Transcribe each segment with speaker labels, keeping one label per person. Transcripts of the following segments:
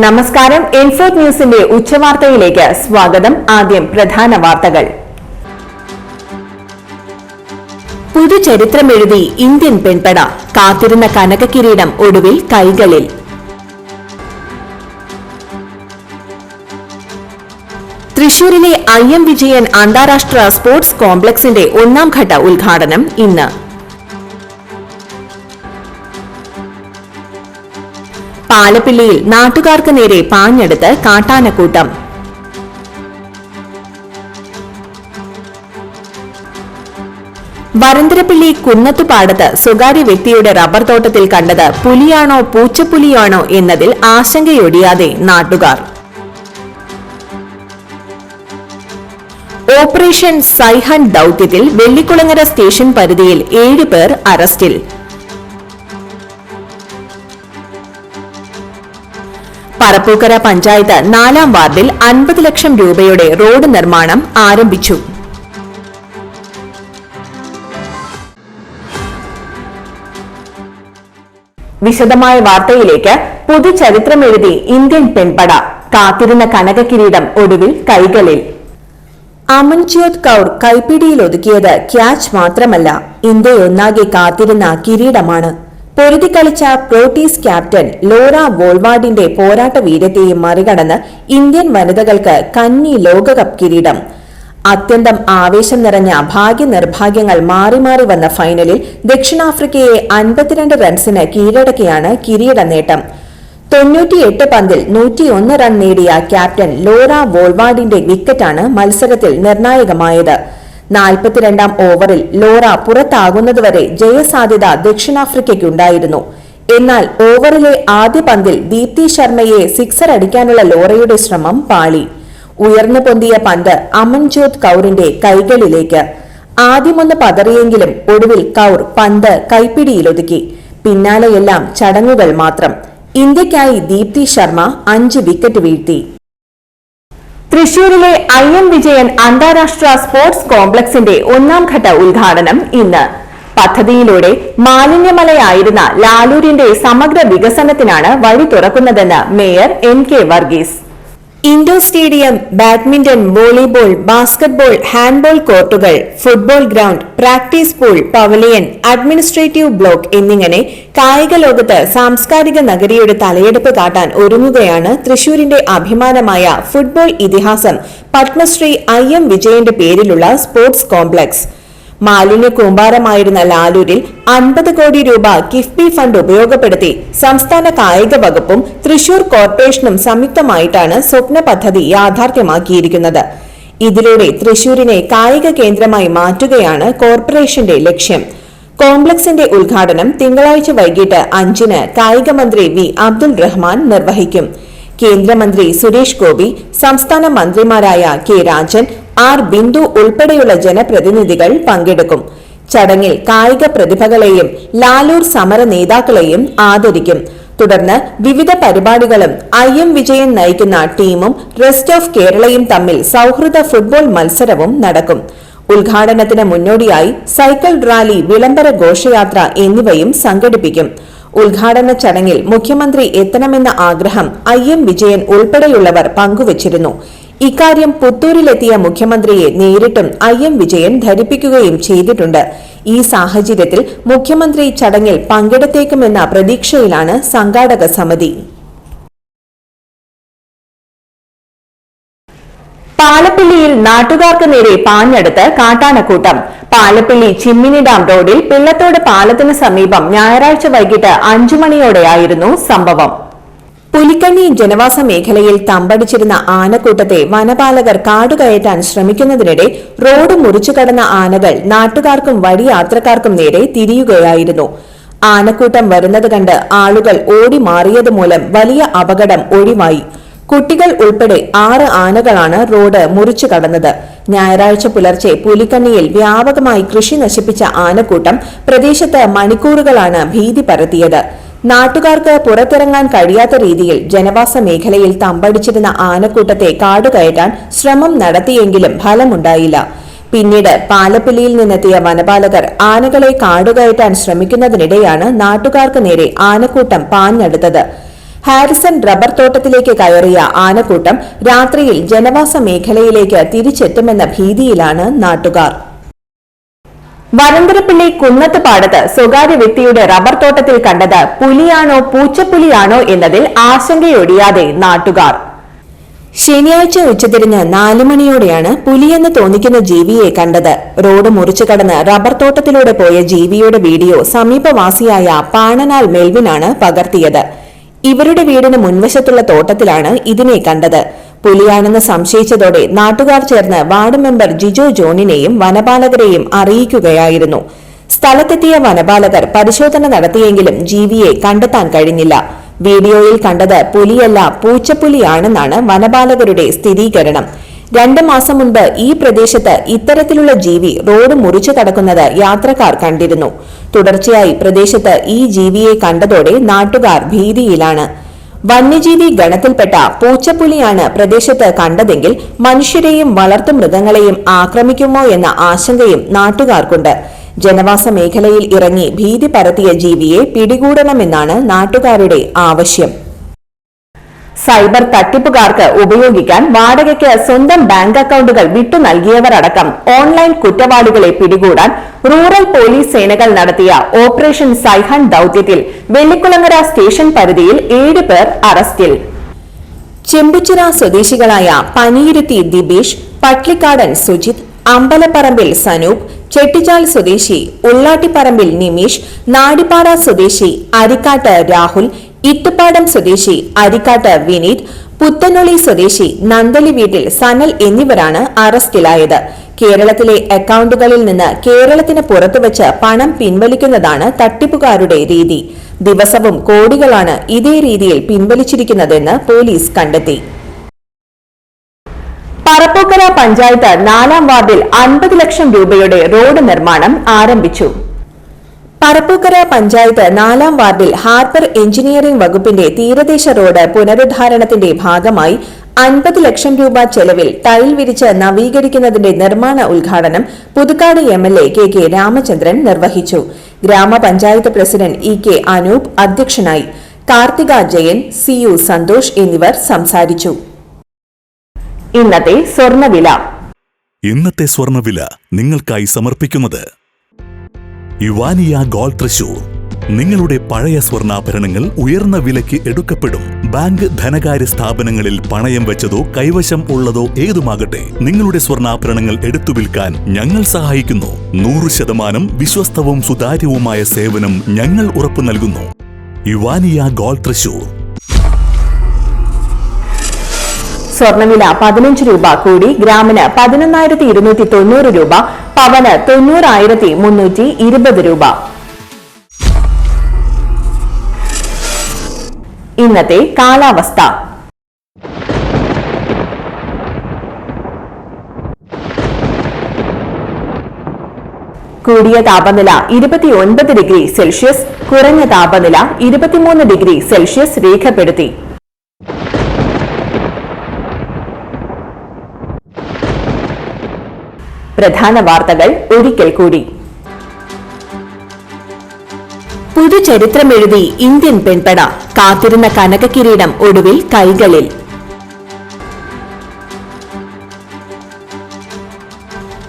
Speaker 1: നമസ്കാരം. ഇൻഫോർട്ട് ന്യൂസിന്റെ ഉച്ചവാർത്തയിലേക്ക് സ്വാഗതം. ആദ്യം പ്രധാന വാർത്തകൾ. പുതുചരിത്രമെഴുതി ഇന്ത്യൻ പെൺപട. കാത്തിരുന്ന കനകകിരീടം ഒടുവിൽ കൈകളിൽ. തൃശൂരിലെ IM വിജയൻ അന്താരാഷ്ട്ര സ്പോർട്സ് കോംപ്ലക്സിന്റെ ഒന്നാം ഘട്ട ഉദ്ഘാടനം ഇന്ന്. പാലപ്പിള്ളിയിൽ നാട്ടുകാർക്ക് നേരെ പാഞ്ഞെടുത്ത് കാട്ടാനക്കൂട്ടം. വരന്തരപ്പിള്ളി കുന്നത്തുപാടത്ത് സ്വകാര്യ വ്യക്തിയുടെ റബ്ബർ തോട്ടത്തിൽ കണ്ടത് പുലിയാണോ പൂച്ചപ്പുലിയാണോ എന്നതിൽ ആശങ്കയൊടിയാതെ നാട്ടുകാർ. ഓപ്പറേഷൻ സൈഹണ്ട് ദൌത്യത്തിൽ വെള്ളിക്കുളങ്ങര സ്റ്റേഷൻ പരിധിയിൽ 7 പേർ അറസ്റ്റിൽ. പറപ്പൂക്കര പഞ്ചായത്ത് 4-ാം വാർഡിൽ 50 ലക്ഷം രൂപയുടെ റോഡ് നിർമ്മാണം ആരംഭിച്ചു. വിശദമായ വാർത്തയിലേക്ക്. പുതുചരിത്രമെഴുതി ഇന്ത്യൻ പെൺപട. കാത്തിരുന്ന കനകകിരീടം ഒടുവിൽ കൈകളിൽ. അമൻജ്യോത് കൌർ കൈപ്പിടിയിലൊതുക്കിയത് ക്യാച്ച് മാത്രമല്ല, ഇന്ത്യയൊന്നാകെ കാത്തിരുന്ന കിരീടമാണ്. പൊരുതിക്കളിച്ച പ്രോട്ടീസ് ക്യാപ്റ്റൻ ലോറ വോൾവാർഡിന്റെ പോരാട്ട വീര്യത്തെയും മറികടന്ന് ഇന്ത്യൻ വനിതകൾക്ക് കന്നി ലോകകപ്പ് കിരീടം. അത്യന്തം ആവേശം നിറഞ്ഞ ഭാഗ്യനിർഭാഗ്യങ്ങൾ മാറി മാറി വന്ന ഫൈനലിൽ ദക്ഷിണാഫ്രിക്കയെ 52 റൺസിന് കീഴടക്കിയാണ് കിരീട നേട്ടം. 98 പന്തിൽ 101 റൺ നേടിയ ക്യാപ്റ്റൻ ലോറ വോൾവാർഡിന്റെ വിക്കറ്റാണ് മത്സരത്തിൽ നിർണായകമായത്. 42-ാം ഓവറിൽ ലോറ പുറത്താകുന്നതുവരെ ജയസാധ്യത ദക്ഷിണാഫ്രിക്കയ്ക്കുണ്ടായിരുന്നു. എന്നാൽ ഓവറിലെ ആദ്യ പന്തിൽ ദീപ്തി ശർമ്മയെ സിക്സർ അടിക്കാനുള്ള ലോറയുടെ ശ്രമം പാളി. ഉയർന്നു പൊന്തിയ പന്ത് അമൻജ്യോത് കൌറിന്റെ കൈകളിലേക്ക്. ആദ്യമൊന്ന് പതറിയെങ്കിലും ഒടുവിൽ കൌർ പന്ത് കൈപ്പിടിയിലൊതുക്കി. പിന്നാലെയെല്ലാം ചടങ്ങുകൾ മാത്രം. ഇന്ത്യയ്ക്കായി ദീപ്തി ശർമ്മ 5 വിക്കറ്റ് വീഴ്ത്തി. തൃശൂരിലെ IM വിജയൻ അന്താരാഷ്ട്ര സ്പോർട്സ് കോംപ്ലക്സിന്റെ ഒന്നാം ഘട്ട ഉദ്ഘാടനം ഇന്ന്. പദ്ധതിയിലൂടെ മാലിന്യമലയായിരുന്ന ലാലൂരിന്റെ സമഗ്ര വികസനത്തിനാണ് വഴി തുറക്കുന്നതെന്ന് mayor NK Varghese. Indoor stadium, badminton, volleyball, basketball, handball കോർട്ടുകൾ, football ground, practice pool, pavilion, administrative block എന്നിങ്ങനെ കായിക ലോകത്ത് സാംസ്കാരിക നഗരിയുടെ തലയെടുപ്പ് കാട്ടാൻ ഒരുങ്ങുകയാണ് തൃശൂരിന്റെ അഭിമാനമായ ഫുട്ബോൾ ഇതിഹാസം പത്മശ്രീ IM വിജയന്റെ പേരിലുള്ള സ്പോർട്സ് കോംപ്ലക്സ്. മാലിന്യ കൂമ്പാരമായിരുന്ന ലാലൂരിൽ 50 കോടി രൂപ കിഫ്ബി ഫണ്ട് ഉപയോഗപ്പെടുത്തി സംസ്ഥാന കായിക വകുപ്പും തൃശൂർ കോർപ്പറേഷനും സംയുക്തമായിട്ടാണ് സ്വപ്ന പദ്ധതി യാഥാർത്ഥ്യമാക്കിയിരിക്കുന്നത്. ഇതിലൂടെ തൃശൂരിനെ കായിക കേന്ദ്രമായി മാറ്റുകയാണ് കോർപ്പറേഷന്റെ ലക്ഷ്യം. കോംപ്ലക്സിന്റെ ഉദ്ഘാടനം തിങ്കളാഴ്ച വൈകിട്ട് 5-ന് കായിക മന്ത്രി V അബ്ദുൾ റഹ്മാൻ നിർവഹിക്കും. കേന്ദ്രമന്ത്രി സുരേഷ് ഗോപി, സംസ്ഥാന മന്ത്രിമാരായ K രാജൻ, R ബിന്ദു ഉൾപ്പെടെയുള്ള ജനപ്രതിനിധികൾ പങ്കെടുക്കും. ചടങ്ങിൽ കായിക പ്രതിഭകളെയും ലാലൂർ സമര നേതാക്കളെയും ആദരിക്കും. തുടർന്ന് വിവിധ പരിപാടികളും IM വിജയൻ നയിക്കുന്ന ടീമും റെസ്റ്റ് ഓഫ് കേരളയും തമ്മിൽ സൗഹൃദ ഫുട്ബോൾ മത്സരവും നടക്കും. ഉദ്ഘാടനത്തിന് മുന്നോടിയായി സൈക്കിൾ റാലി, വിളംബര ഘോഷയാത്ര എന്നിവയും സംഘടിപ്പിക്കും. ഉദ്ഘാടന ചടങ്ങിൽ മുഖ്യമന്ത്രി എത്തണമെന്ന ആഗ്രഹം IM വിജയൻ ഉൾപ്പെടെയുള്ളവർ പങ്കുവച്ചിരുന്നു. ഇക്കാര്യം പുത്തൂരിലെത്തിയ മുഖ്യമന്ത്രിയെ നേരിട്ടും IM വിജയൻ ധരിപ്പിക്കുകയും ചെയ്തിട്ടുണ്ട്. ഈ സാഹചര്യത്തിൽ മുഖ്യമന്ത്രി ചടങ്ങിൽ പങ്കെടുത്തേക്കുമെന്ന പ്രതീക്ഷയിലാണ് സംഘാടക സമിതി. പാലപ്പിള്ളിയിൽ നാട്ടുകാർക്ക് നേരെ പാഞ്ഞെടുത്ത് കാട്ടാനക്കൂട്ടം. പാലപ്പിള്ളി ചിമ്മിനി ഡാം റോഡിൽ പിള്ളത്തോട് പാലത്തിന് സമീപം ഞായറാഴ്ച വൈകിട്ട് 5 മണിയോടെയായിരുന്നു സംഭവം. പുലിക്കണ്ണി ജനവാസ മേഖലയിൽ തമ്പടിച്ചിരുന്ന ആനക്കൂട്ടത്തെ വനപാലകർ കാടുകയറ്റാൻ ശ്രമിക്കുന്നതിനിടെ റോഡ് മുറിച്ചു കടന്ന ആനകൾ നാട്ടുകാർക്കും വഴിയാത്രക്കാർക്കും നേരെ തിരിയുകയായിരുന്നു. ആനക്കൂട്ടം വരുന്നത് കണ്ട് ആളുകൾ ഓടി മാറിയതുമൂലം വലിയ അപകടം ഒഴിവായി. കുട്ടികൾ ഉൾപ്പെടെ 6 ആനകളാണ് റോഡ് മുറിച്ചു കടന്നത്. ഞായറാഴ്ച പുലർച്ചെ പുലിക്കണ്ണിയിൽ വ്യാപകമായി കൃഷി നശിപ്പിച്ച ആനക്കൂട്ടം പ്രദേശത്ത് മണിക്കൂറുകളാണ് ഭീതി പരത്തിയത്. നാട്ടുകാർക്ക് പുറത്തിറങ്ങാൻ കഴിയാത്ത രീതിയിൽ ജനവാസ മേഖലയിൽ തമ്പടിച്ചിരുന്ന ആനക്കൂട്ടത്തെ കാടുകയറ്റാൻ ശ്രമം നടത്തിയെങ്കിലും ഫലമുണ്ടായില്ല. പിന്നീട് പാലപ്പിള്ളിയിൽ നിന്നെത്തിയ വനപാലകർ ആനകളെ കാടുകയറ്റാൻ ശ്രമിക്കുന്നതിനിടെയാണ് നാട്ടുകാർക്ക് നേരെ ആനക്കൂട്ടം പാഞ്ഞെടുത്തത്. ഹാരിസൺ റബ്ബർ തോട്ടത്തിലേക്ക് കയറിയ ആനക്കൂട്ടം രാത്രിയിൽ ജനവാസ മേഖലയിലേക്ക് തിരിച്ചെത്തുമെന്ന ഭീതിയിലാണ് നാട്ടുകാർ. വരന്തരപ്പിള്ളി കുന്നത്തുപാടത്ത് സ്വകാര്യ വ്യക്തിയുടെ റബ്ബർ തോട്ടത്തിൽ കണ്ടത് പുലിയാണോ പൂച്ചപ്പുലിയാണോ എന്നതിൽ ആശങ്കയൊഴിയാതെ നാട്ടുകാർ. ശനിയാഴ്ച ഉച്ചതിരിഞ്ഞ് 4 മണിയോടെയാണ് പുലിയെന്ന് തോന്നിക്കുന്ന ജീവിയെ കണ്ടത്. റോഡ് മുറിച്ചു കടന്ന് റബ്ബർ തോട്ടത്തിലൂടെ പോയ ജീവിയുടെ വീഡിയോ സമീപവാസിയായ പാണനാൽ മെൽവിനാണ് പകർത്തിയത്. ഇവരുടെ വീടിന് മുൻവശത്തുള്ള തോട്ടത്തിലാണ് ഇതിനെ കണ്ടത്. പുലിയാണെന്ന് സംശയിച്ചതോടെ നാട്ടുകാർ ചേർന്ന് വാർഡ് മെമ്പർ ജിജോ ജോണിനെയും വനപാലകരെയും അറിയിക്കുകയായിരുന്നു. സ്ഥലത്തെത്തിയ വനപാലകർ പരിശോധന നടത്തിയെങ്കിലും ജീവിയെ കണ്ടെത്താൻ കഴിഞ്ഞില്ല. വീഡിയോയിൽ കണ്ടത് പുലിയല്ല പൂച്ചപ്പുലിയാണെന്നാണ് വനപാലകരുടെ സ്ഥിരീകരണം. 2 മാസം മുൻപ് ഈ പ്രദേശത്ത് ഇത്തരത്തിലുള്ള ജീവി റോഡ് മുറിച്ചു കടക്കുന്നത് യാത്രക്കാർ കണ്ടിരുന്നു. തുടർച്ചയായി പ്രദേശത്ത് ഈ ജീവിയെ കണ്ടതോടെ നാട്ടുകാർ ഭീതിയിലാണ്. വന്യജീവി ഗണത്തിൽപ്പെട്ട പൂച്ചപ്പുലിയാണ് പ്രദേശത്ത് കണ്ടതെങ്കിൽ മനുഷ്യരെയും വളർത്തുമൃഗങ്ങളെയും ആക്രമിക്കുമോ എന്ന ആശങ്കയും നാട്ടുകാർക്കുണ്ട്. ജനവാസ മേഖലയിൽ ഇറങ്ങി ഭീതി പരത്തിയ ജീവിയെ പിടികൂടണമെന്നാണ് നാട്ടുകാരുടെ ആവശ്യം. സൈബർ തട്ടിപ്പുകാർക്ക് ഉപയോഗിക്കാൻ വാടകയ്ക്ക് സ്വന്തം ബാങ്ക് അക്കൗണ്ടുകൾ വിട്ടു നൽകിയവരടക്കം ഓൺലൈൻ കുറ്റവാളികളെ പിടികൂടാൻ റൂറൽ പോലീസ് സേനകൾ നടത്തിയ ഓപ്പറേഷൻ സൈഹൺ ദൌത്യത്തിൽ വെള്ളിക്കുളങ്ങര സ്റ്റേഷൻ പരിധിയിൽ 7 പേർ അറസ്റ്റിൽ. ചെമ്പുച്ചിറ സ്വദേശികളായ പനിയിരുത്തി ദിബേഷ്, പട്ലിക്കാടൻ സുജിത്, അമ്പലപ്പറമ്പിൽ സനൂപ്, ചെട്ടിച്ചാൽ സ്വദേശി ഉള്ളാട്ടിപ്പറമ്പിൽ നിമീഷ്, നാടിപ്പാറ സ്വദേശി അരിക്കാട്ട് രാഹുൽ, ഇത്തുപ്പാടം സ്വദേശി അരിക്കാട്ട് വിനീത്, പുത്തനൊളി സ്വദേശി നന്ദലി വീട്ടിൽ സനൽ എന്നിവരാണ് അറസ്റ്റിലായത്. കേരളത്തിലെ അക്കൗണ്ടുകളിൽ നിന്ന് കേരളത്തിന് പുറത്തുവച്ച് പണം പിൻവലിക്കുന്നതാണ് തട്ടിപ്പുകാരുടെ രീതി. ദിവസവും കോടികളാണ് ഇതേ രീതിയിൽ പിൻവലിച്ചിരിക്കുന്നതെന്ന് പോലീസ് കണ്ടെത്തി. പറപ്പൂക്കര പഞ്ചായത്ത് 4ാം വാർഡിൽ 50 ലക്ഷം രൂപയുടെ റോഡ് നിർമ്മാണം ആരംഭിച്ചു. പറപ്പൂക്കര പഞ്ചായത്ത് 4ാം വാർഡിൽ ഹാർബർ എഞ്ചിനീയറിംഗ് വകുപ്പിന്റെ തീരദേശ റോഡ് പുനരുദ്ധാരണത്തിന്റെ ഭാഗമായി 50 ലക്ഷം രൂപ ചെലവിൽ ടൈൽ വിരിച്ച് നവീകരിക്കുന്നതിന്റെ നിർമ്മാണ ഉദ്ഘാടനം പുതുക്കാട് MLA KK രാമചന്ദ്രൻ നിർവഹിച്ചു. ഗ്രാമപഞ്ചായത്ത് പ്രസിഡന്റ് EK അനൂപ് അധ്യക്ഷനായി. കാർത്തിക ജയൻ, CU സന്തോഷ് എന്നിവർ സംസാരിച്ചു. ഇന്നത്തെ സ്വർണ്ണവില
Speaker 2: നിങ്ങൾക്കായി സമർപ്പിക്കുന്നത് ഇവാനിയ ഗോൾഡ് തൃശൂർ. നിങ്ങളുടെ പഴയ സ്വർണ്ണാഭരണങ്ങൾ ഉയർന്ന വിലയ്ക്ക് എടുക്കപ്പെടും. ബാങ്ക്, ധനകാര്യ സ്ഥാപനങ്ങളിൽ പണയം വെച്ചതോ കൈവശം ഉള്ളതോ ഏതുമാകട്ടെ, നിങ്ങളുടെ സ്വർണ്ണാഭരണങ്ങൾ എടുത്തു വിൽക്കാൻ ഞങ്ങൾ സഹായിക്കുന്നു. 100% വിശ്വസ്തവും സുതാര്യവുമായ സേവനം ഞങ്ങൾ ഉറപ്പു നൽകുന്നു. ഇവാനിയ ഗോൾഡ് തൃശൂർ.
Speaker 1: സ്വർണ്ണവില 15 രൂപ കൂടി ഗ്രാമിന് 11,290 രൂപ, പവന് 90,320 രൂപ. ഇന്നത്തെ കാലാവസ്ഥ. കൂടിയ താപനില 29 ഡിഗ്രി സെൽഷ്യസ്, കുറഞ്ഞ താപനില 23 ഡിഗ്രി സെൽഷ്യസ് രേഖപ്പെടുത്തി. പ്രധാന വാർത്തകൾ ഒരിക്കൽ കൂടി. പുതുചരിത്രമെഴുതി ഇന്ത്യൻ പെൺപട. കാത്തിരുന്ന കനകക്കിരീടം ഒടുവിൽ കൈകളിൽ.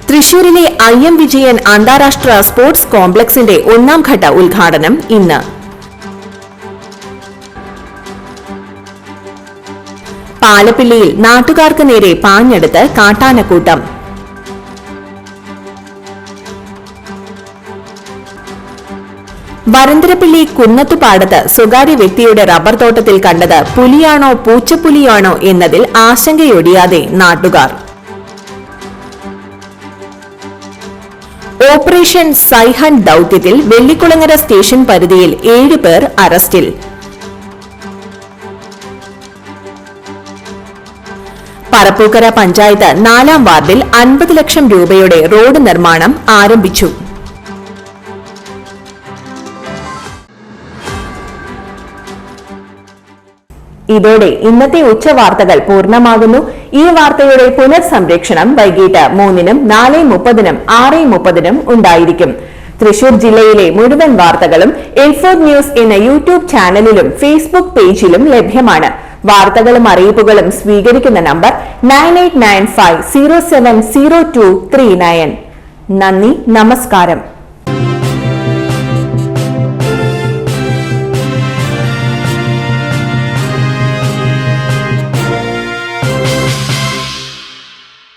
Speaker 1: തൃശൂരിലെ IM വിജയൻ അന്താരാഷ്ട്ര സ്പോർട്സ് കോംപ്ലക്സിന്റെ 1ാം ഘട്ട ഉദ്ഘാടനം ഇന്ന്. പാലപ്പിള്ളിയിൽ നാട്ടുകാർക്ക് നേരെ പാഞ്ഞെടുത്ത് കാട്ടാനക്കൂട്ടം. വരന്തരപ്പിള്ളി കുന്നത്തുപാടത്ത് സ്വകാര്യ വ്യക്തിയുടെ റബ്ബർ തോട്ടത്തിൽ കണ്ടത് പുലിയാണോ പൂച്ചപ്പുലിയാണോ എന്നതിൽ ആശങ്കയൊഴിയാതെ നാട്ടുകാർ. ഓപ്പറേഷൻ സൈഹൺ ദൌത്യത്തിൽ വെള്ളിക്കുളങ്ങര സ്റ്റേഷൻ പരിധിയിൽ 7 പേർ അറസ്റ്റിൽ. പറപ്പൂക്കര പഞ്ചായത്ത് 4ാം വാർഡിൽ 50 ലക്ഷം രൂപയുടെ റോഡ് നിർമ്മാണം ആരംഭിച്ചു. ഇതോടെ ഇന്നത്തെ ഉച്ചവാർത്തകൾ പൂർണ്ണമാകുന്നു. ഈ വാർത്തയുടെ പുനർസംപ്രേക്ഷണം വൈകിട്ട് 3-നും 4:30-നും 6:30-നും ഉണ്ടായിരിക്കും. തൃശൂർ ജില്ലയിലെ മുഴുവൻ വാർത്തകളും ഇൻഫോഡ് ന്യൂസ് എന്ന യൂട്യൂബ് ചാനലിലും ഫേസ്ബുക്ക് പേജിലും ലഭ്യമാണ്. വാർത്തകളും അറിയിപ്പുകളും സ്വീകരിക്കുന്ന നമ്പർ 9895070239. നന്ദി, നമസ്കാരം.